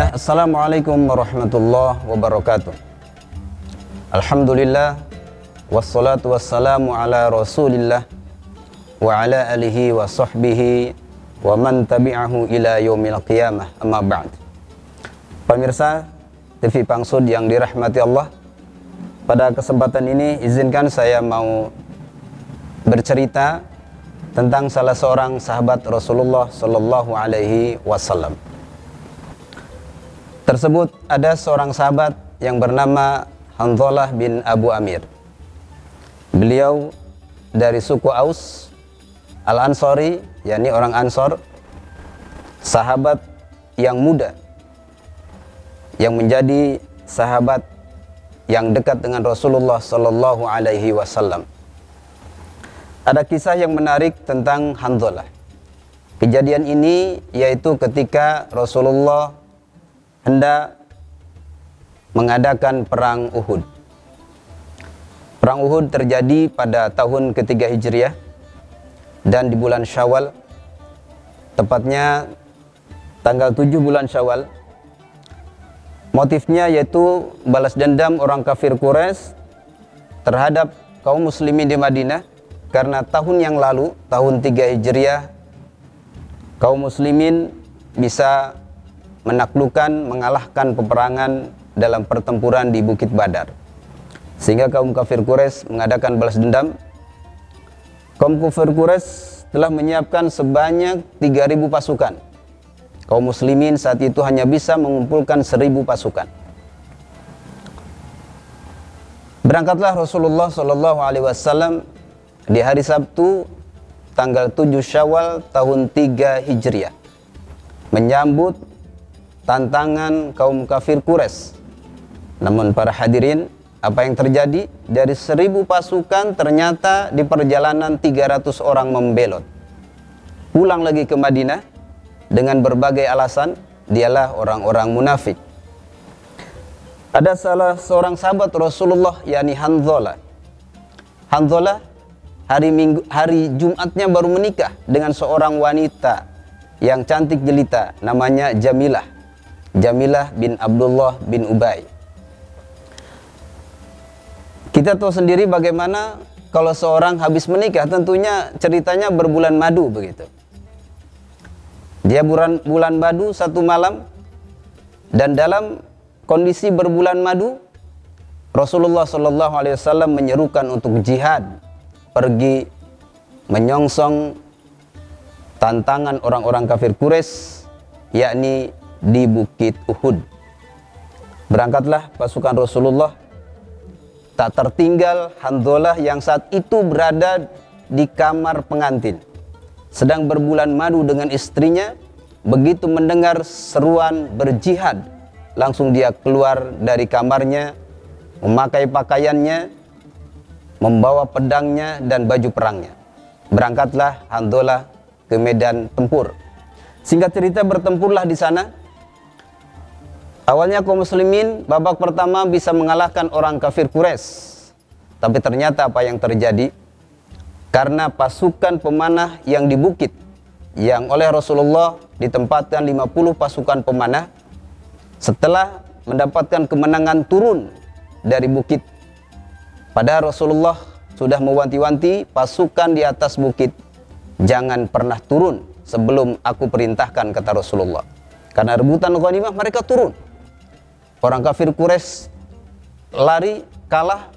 Assalamualaikum warahmatullahi wabarakatuh. Alhamdulillah wassalatu wassalamu ala rasulillah wa ala alihi wa sahbihi wa man tabi'ahu ila yaumil qiyamah, amma ba'd. Pemirsa TV Pangsud yang dirahmati Allah, pada kesempatan ini izinkan saya mau bercerita tentang salah seorang sahabat Rasulullah Sallallahu Alaihi Wasallam. Tersebut ada seorang sahabat yang bernama Hanzalah bin Abu Amir. Beliau dari suku Aus Al-Ansari, yakni orang Ansor, sahabat yang muda yang menjadi sahabat yang dekat dengan Rasulullah Sallallahu Alaihi Wasallam. Ada kisah yang menarik tentang Hanzalah. Kejadian ini yaitu ketika Rasulullah hendak mengadakan perang Uhud. Perang Uhud terjadi pada tahun ketiga Hijriah dan di bulan Syawal, tepatnya tanggal 7 bulan Syawal. Motifnya yaitu balas dendam orang kafir Quraisy terhadap kaum muslimin di Madinah, karena tahun yang lalu, tahun 3 Hijriah, kaum muslimin bisa menaklukkan, mengalahkan peperangan dalam pertempuran di Bukit Badar, sehingga kaum kafir Quraisy mengadakan balas dendam. Kaum kafir Quraisy telah menyiapkan sebanyak 3.000 pasukan. Kaum muslimin saat itu hanya bisa mengumpulkan 1.000 pasukan. Berangkatlah Rasulullah Shallallahu Alaihi Wasallam di hari Sabtu tanggal 7 Syawal tahun 3 Hijriah menyambut tantangan kaum kafir Quraisy. Namun para hadirin, apa yang terjadi? Dari 1.000 pasukan ternyata di perjalanan 300 orang membelot pulang lagi ke Madinah dengan berbagai alasan. Dialah orang-orang munafik. Ada salah seorang sahabat Rasulullah, yakni Hanzalah. Hanzalah hari Jumatnya baru menikah dengan seorang wanita yang cantik jelita, namanya Jamilah bin Abdullah bin Ubay. Kita tahu sendiri bagaimana kalau seorang habis menikah, tentunya ceritanya berbulan madu begitu. Dia bulan madu satu malam, dan dalam kondisi berbulan madu Rasulullah Shallallahu Alaihi Wasallam menyerukan untuk jihad, pergi menyongsong tantangan orang-orang kafir Quraisy, yakni di Bukit Uhud. Berangkatlah pasukan Rasulullah. Tak tertinggal Hanzalah yang saat itu berada di kamar pengantin, sedang berbulan madu dengan istrinya. Begitu mendengar seruan berjihad, langsung dia keluar dari kamarnya, memakai pakaiannya, membawa pedangnya dan baju perangnya. Berangkatlah Hanzalah ke medan tempur. Singkat cerita, bertempurlah di sana. Awalnya kaum muslimin babak pertama bisa mengalahkan orang kafir Quraisy. Tapi ternyata apa yang terjadi? Karena pasukan pemanah yang di bukit, yang oleh Rasulullah ditempatkan 50 pasukan pemanah, setelah mendapatkan kemenangan turun dari bukit. Padahal Rasulullah sudah mewanti-wanti pasukan di atas bukit, jangan pernah turun sebelum aku perintahkan, kata Rasulullah. Karena rebutan ghanimah mereka turun. Orang kafir Quraisy lari, kalah.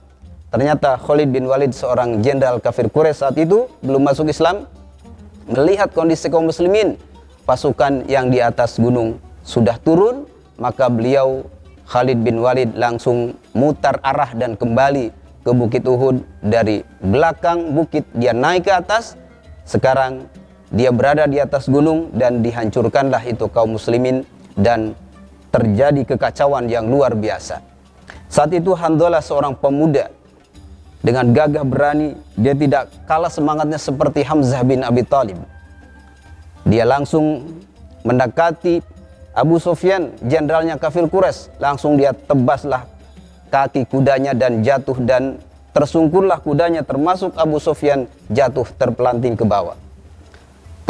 Ternyata Khalid bin Walid, seorang jenderal kafir Quraisy saat itu, belum masuk Islam, melihat kondisi kaum muslimin, pasukan yang di atas gunung sudah turun, maka beliau Khalid bin Walid langsung mutar arah dan kembali ke Bukit Uhud. Dari belakang bukit dia naik ke atas. Sekarang dia berada di atas gunung dan dihancurkanlah itu kaum muslimin dan terjadi kekacauan yang luar biasa. Saat itu Hanzalah seorang pemuda dengan gagah berani. Dia tidak kalah semangatnya seperti Hamzah bin Abi Thalib. Dia langsung mendekati Abu Sufyan, jenderalnya kafir Quraisy. Langsung dia tebaslah kaki kudanya dan jatuh, dan tersungkurlah kudanya, termasuk Abu Sufyan, jatuh terpelanting ke bawah.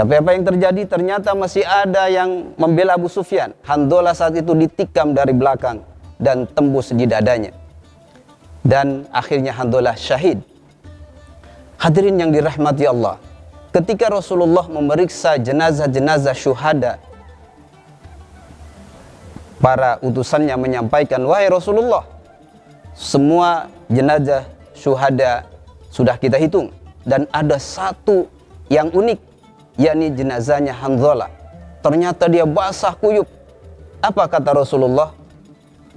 Tapi apa yang terjadi? Ternyata masih ada yang membela Abu Sufyan. Handolah saat itu ditikam dari belakang dan tembus di dadanya. Dan akhirnya Handolah syahid. Hadirin yang dirahmati Allah, ketika Rasulullah memeriksa jenazah-jenazah syuhada, para utusannya menyampaikan, wahai Rasulullah, semua jenazah syuhada sudah kita hitung, dan ada satu yang unik, yakni jenazahnya Hanzalah. Ternyata dia basah kuyup. Apa kata Rasulullah?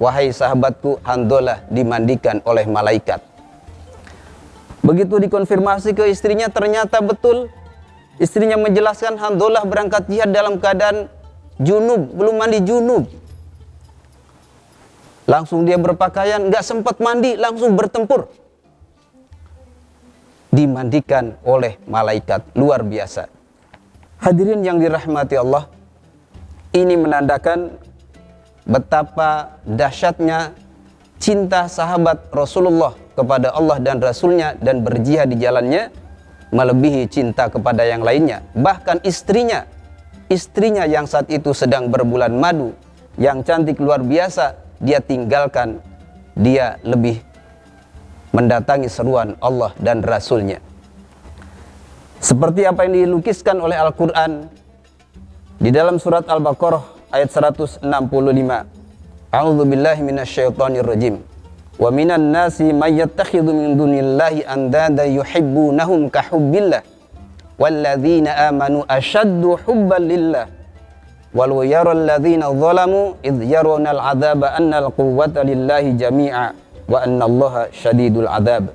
Wahai sahabatku, Hanzalah dimandikan oleh malaikat. Begitu dikonfirmasi ke istrinya, ternyata betul. Istrinya menjelaskan Hanzalah berangkat jihad dalam keadaan junub, belum mandi junub. Langsung dia berpakaian, nggak sempat mandi, langsung bertempur. Dimandikan oleh malaikat, luar biasa. Hadirin yang dirahmati Allah, ini menandakan betapa dahsyatnya cinta sahabat Rasulullah kepada Allah dan Rasulnya dan berjihad di jalannya melebihi cinta kepada yang lainnya. Bahkan istrinya yang saat itu sedang berbulan madu, yang cantik luar biasa, dia tinggalkan. Dia lebih mendatangi seruan Allah dan Rasulnya. Seperti apa yang dilukiskan oleh Al-Quran di dalam surat Al-Baqarah ayat 165. A'udzu billahi minasyaitonir rajim. Wa minan nasi may yattakhidhu min dunillahi andada yuhibbunahum ka hubbillah walladzina amanu ashaddu hubban lillah walau yaral ladzina zalamu idh yarawna al'adzaba anna al-quwwata lillahi jami'a wa anna Allaha syadidul adzab.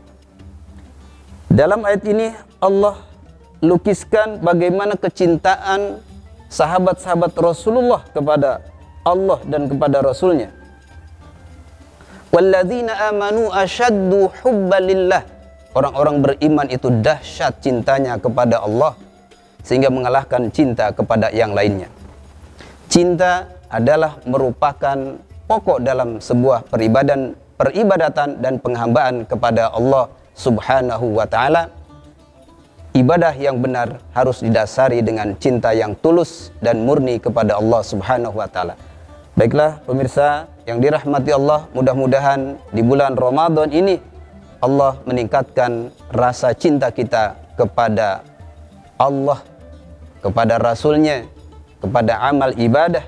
Dalam ayat ini Allah lukiskan bagaimana kecintaan sahabat-sahabat Rasulullah kepada Allah dan kepada Rasulnya. Walladzina amanu asyaddu hubban lillah. Orang-orang beriman itu dahsyat cintanya kepada Allah sehingga mengalahkan cinta kepada yang lainnya. Cinta adalah merupakan pokok dalam sebuah peribadatan dan penghambaan kepada Allah Subhanahu wa taala. Ibadah yang benar harus didasari dengan cinta yang tulus dan murni kepada Allah Subhanahu wa taala. Baiklah pemirsa yang dirahmati Allah, mudah-mudahan di bulan Ramadan ini Allah meningkatkan rasa cinta kita kepada Allah, kepada Rasulnya, kepada amal ibadah,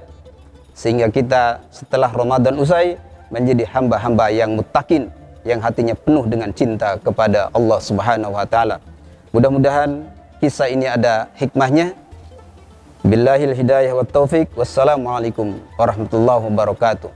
sehingga kita setelah Ramadan usai menjadi hamba-hamba yang muttaqin, yang hatinya penuh dengan cinta kepada Allah Subhanahu wa taala. Mudah-mudahan kisah ini ada hikmahnya. Billahil hidayah wat taufik. Wassalamualaikum warahmatullahi wabarakatuh.